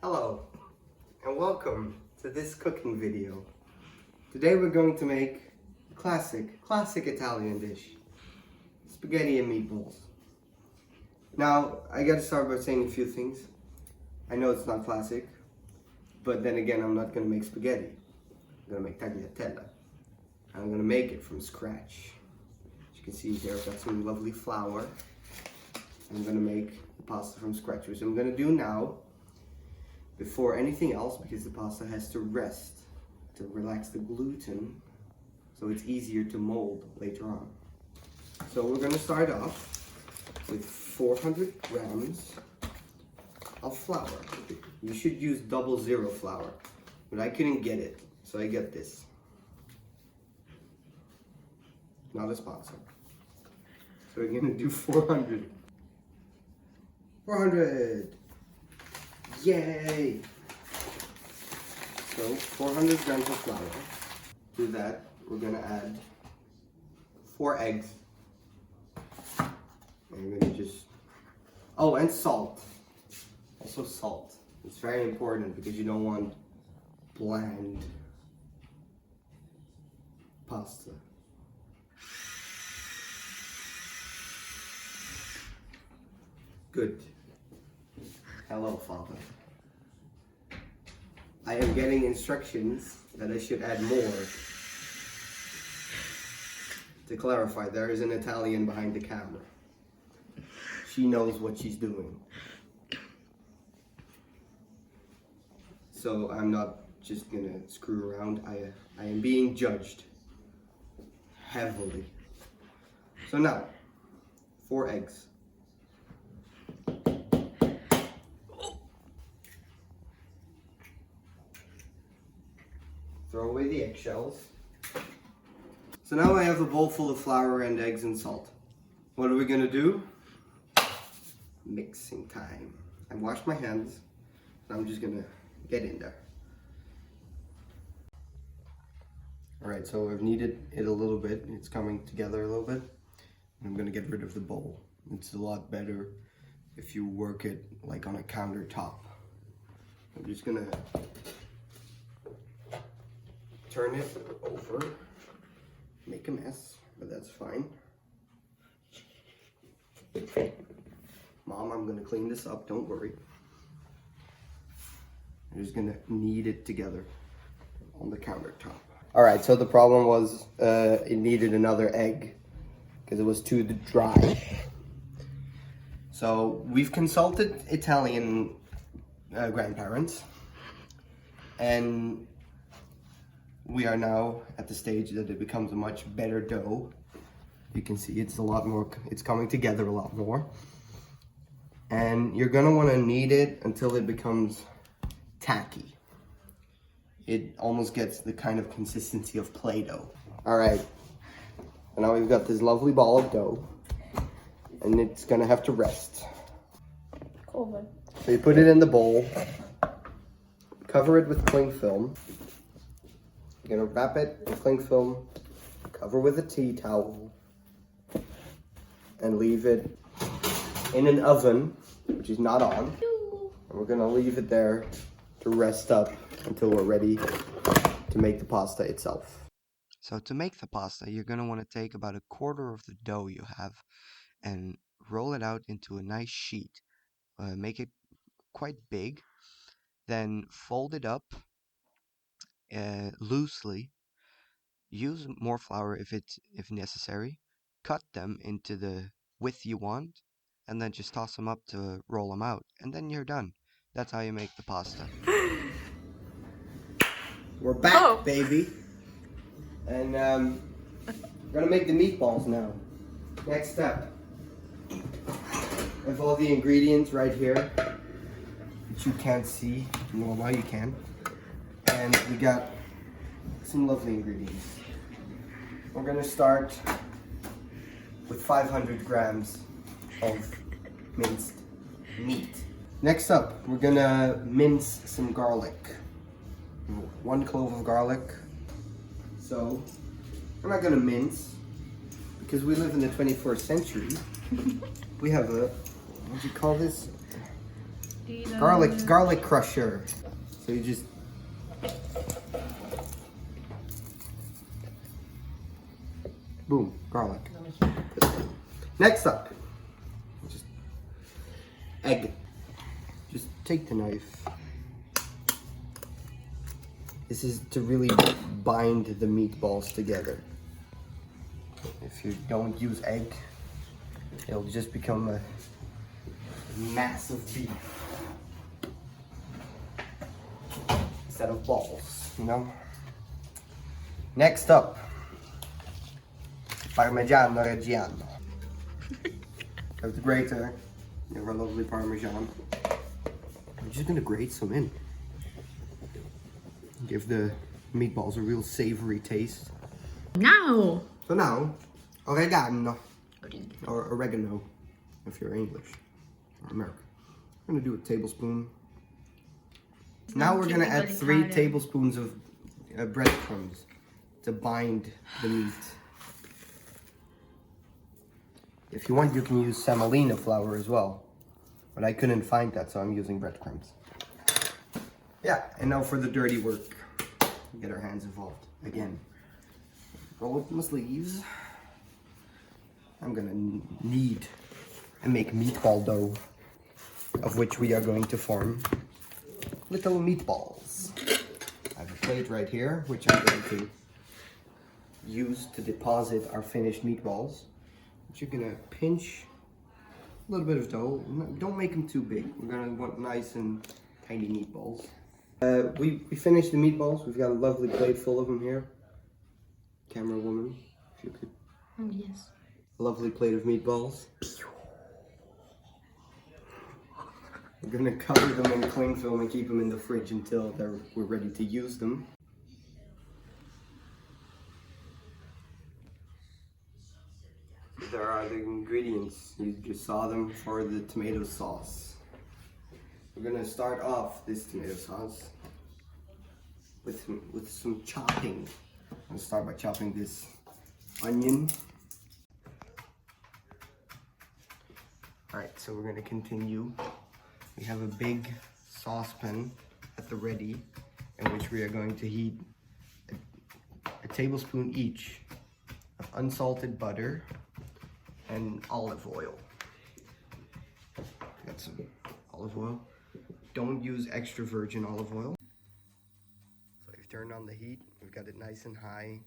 Hello and welcome to this cooking video. Today we're going to make a classic Italian dish, spaghetti and meatballs. Now I gotta start by saying a few things. I know it's not classic, but then again I'm not gonna make spaghetti. I'm gonna make tagliatelle. I'm gonna make it from scratch. As you can see here, I've got some lovely flour. I'm gonna make the pasta from scratch, which I'm gonna do now before anything else, because the pasta has to rest to relax the gluten so it's easier to mold later on. So we're going to start off with 400 grams of flour. You should use 00 flour, but I couldn't get it, so I got this. Not a sponsor. So we're going to do 400. 400! Yay! So 400 grams of flour. To that, we're gonna add 4 eggs. And we're gonna just, oh, and salt. Also salt. It's very important because you don't want bland pasta. Good. Hello, Father. I am getting instructions that I should add more. To clarify, there is an Italian behind the camera. She knows what she's doing. So I'm not just gonna screw around. I am being judged heavily. So now, 4 eggs. Throw away the eggshells. So now I have a bowl full of flour and eggs and salt. What are we gonna do? Mixing time. I washed my hands, and I'm just gonna get in there. Alright, so I've kneaded it a little bit. It's coming together a little bit. I'm gonna get rid of the bowl. It's a lot better if you work it like on a countertop. I'm just gonna turn it over, make a mess, but that's fine. Mom, I'm gonna clean this up, don't worry. I'm just gonna knead it together on the countertop. All right, so the problem was it needed another egg because it was too dry. So we've consulted Italian grandparents, and we are now at the stage that it becomes a much better dough. You can see it's a lot more, it's coming together a lot more. And you're gonna wanna knead it until it becomes tacky. It almost gets the kind of consistency of Play-Doh. All right, and now we've got this lovely ball of dough, and it's gonna have to rest. Cool. So you put it in the bowl, cover it with cling film. You're gonna wrap it in cling film, cover with a tea towel, and leave it in an oven, which is not on. And we're gonna leave it there to rest up until we're ready to make the pasta itself. So to make the pasta, you're gonna wanna take about a quarter of the dough you have and roll it out into a nice sheet. Make it quite big, then fold it up loosely. Use more flour if necessary. Cut them into the width you want, and then just toss them up to roll them out, and then you're done. That's how you make the pasta. We're back, baby, and we're gonna make the meatballs now. Next step. I have all the ingredients right here, which you can't see. Well, now you can. And we got some lovely ingredients. We're gonna start with 500 grams of minced meat. Next up, we're gonna mince some garlic. 1 clove of garlic. So, we're not gonna mince, because we live in the 21st century. We have a, what do you call this? garlic crusher. So you just boom, garlic. Next up, just egg. Just take the knife. This is to really bind the meatballs together. If you don't use egg, it'll just become a mass of beef instead of balls, you know? Next up, Parmigiano Reggiano. Have the grater, you have our lovely Parmesan. I'm just gonna grate some in. Give the meatballs a real savory taste. Now. So now, oregano, or oregano, if you're English or American. I'm gonna do a tablespoon. Now we're gonna add 3 tablespoons of breadcrumbs to bind the meat. If you want, you can use semolina flour as well, but I couldn't find that, so I'm using breadcrumbs. Yeah, and now for the dirty work. Get our hands involved again. Roll up my sleeves. I'm gonna knead and make meatball dough, of which we are going to form little meatballs. I have a plate right here, which I'm going to use to deposit our finished meatballs. But you're gonna pinch a little bit of dough. Don't make them too big. We're gonna want nice and tiny meatballs. We finished the meatballs. We've got a lovely plate full of them here. Camera woman, if you could. Oh, yes. A lovely plate of meatballs. We're gonna cover them in cling film and keep them in the fridge until we're ready to use them. There are the ingredients. You just saw them for the tomato sauce. We're gonna start off this tomato sauce with some chopping. I'm gonna start by chopping this onion. Alright, so we're gonna continue. We have a big saucepan at the ready in which we are going to heat a tablespoon each of unsalted butter and olive oil. Got some olive oil. Don't use extra virgin olive oil. So we've turned on the heat. We've got it nice and high,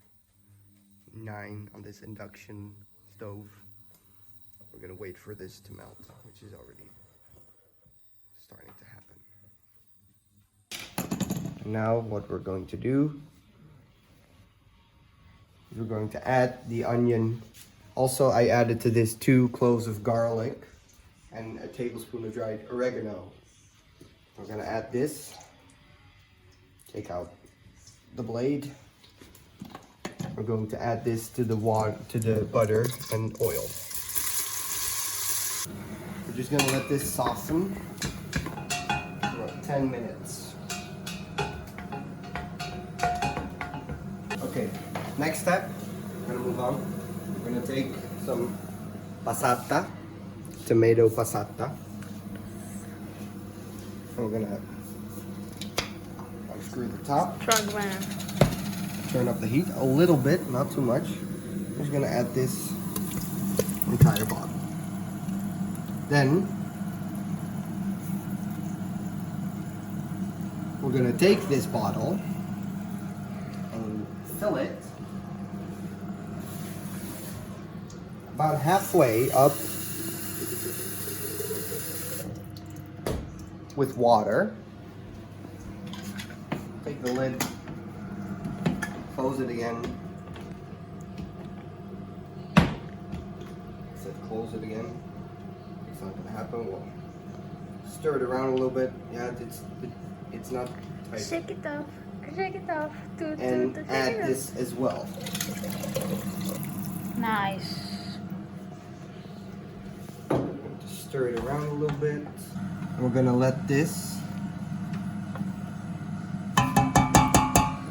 9 on this induction stove. We're gonna wait for this to melt, which is already starting to happen. Now what we're going to do is we're going to add the onion. Also, I added to this 2 cloves of garlic and a tablespoon of dried oregano. We're gonna add this, take out the blade. We're going to add this to the butter and oil. We're just gonna let this soften for about 10 minutes. Okay, next step, we're gonna move on. We're gonna take some passata, tomato passata. We're gonna unscrew the top. Strong man. Turn up the heat a little bit, not too much. We're just gonna add this entire bottle. Then we're gonna take this bottle and fill it about halfway up with water. Take the lid, close it again. Close it again. It's not gonna happen. We'll stir it around a little bit. Yeah, it's not tight. Shake it off. Shake it off. And add this as well. Nice. Just stir it around a little bit. We're gonna let this.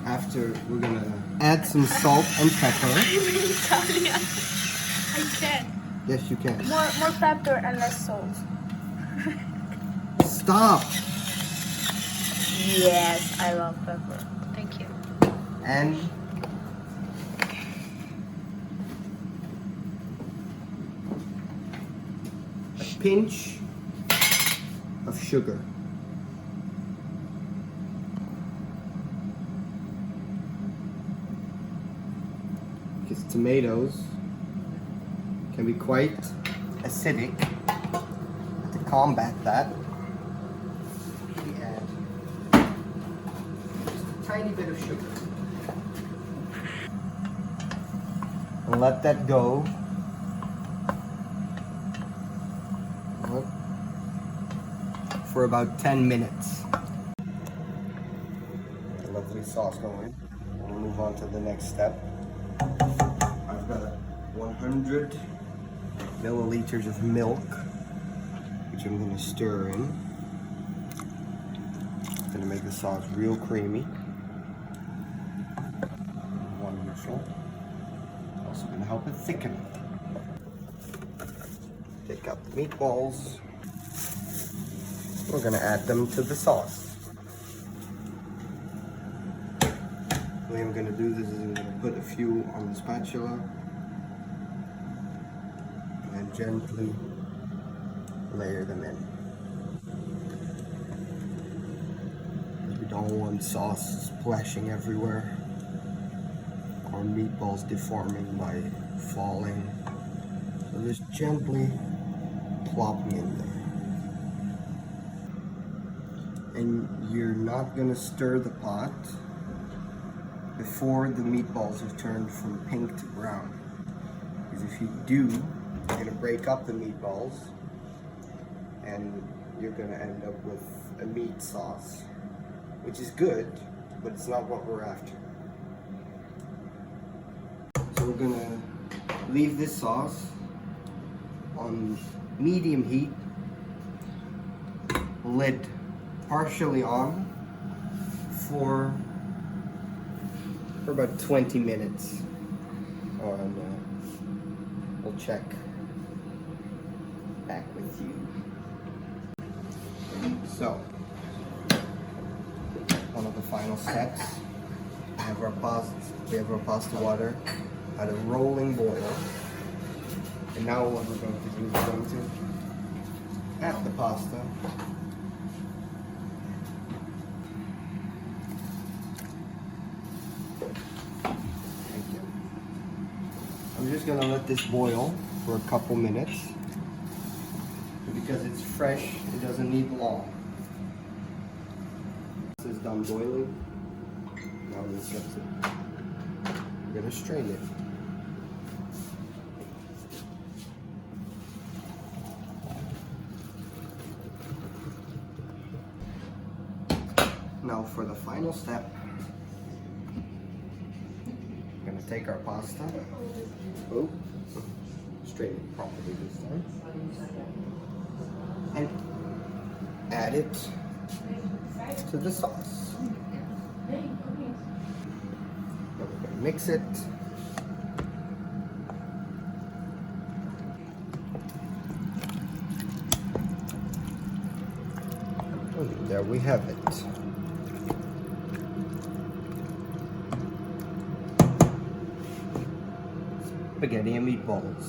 After we're gonna add some salt and pepper. Italian. I can. Yes, you can. More pepper and less salt. stop. Yes, I love pepper. Thank you. And a pinch of sugar. Because tomatoes can be quite acidic. To combat that, we add just a tiny bit of sugar. And let that go for about 10 minutes. The lovely sauce going. We'll move on to the next step. I've got 100 milliliters of milk, which I'm going to stir in. It's going to make the sauce real creamy. Wonderful. Also going to help it thicken. Take out the meatballs. We're going to add them to the sauce. The way I'm going to do this is I'm going to put a few on the spatula and gently layer them in. We don't want sauce splashing everywhere or meatballs deforming by falling. So just gently plop them in there. And you're not going to stir the pot before the meatballs have turned from pink to brown. Because if you do, you're going to break up the meatballs and you're going to end up with a meat sauce, which is good, but it's not what we're after. So we're going to leave this sauce on medium heat, lid partially on for about 20 minutes. We'll check back with you. So, one of the final steps, we have our pasta water at a rolling boil. And now what we're going to do is going to add the pasta. Thank you. I'm just going to let this boil for a couple minutes. Because it's fresh, it doesn't need long. This is done boiling. Now we're going to strain it. Now for the final step, we're going to take our pasta. Oh, strain it properly this time. And add it to the sauce. Then we're going to mix it. And there we have it. Spaghetti and meatballs.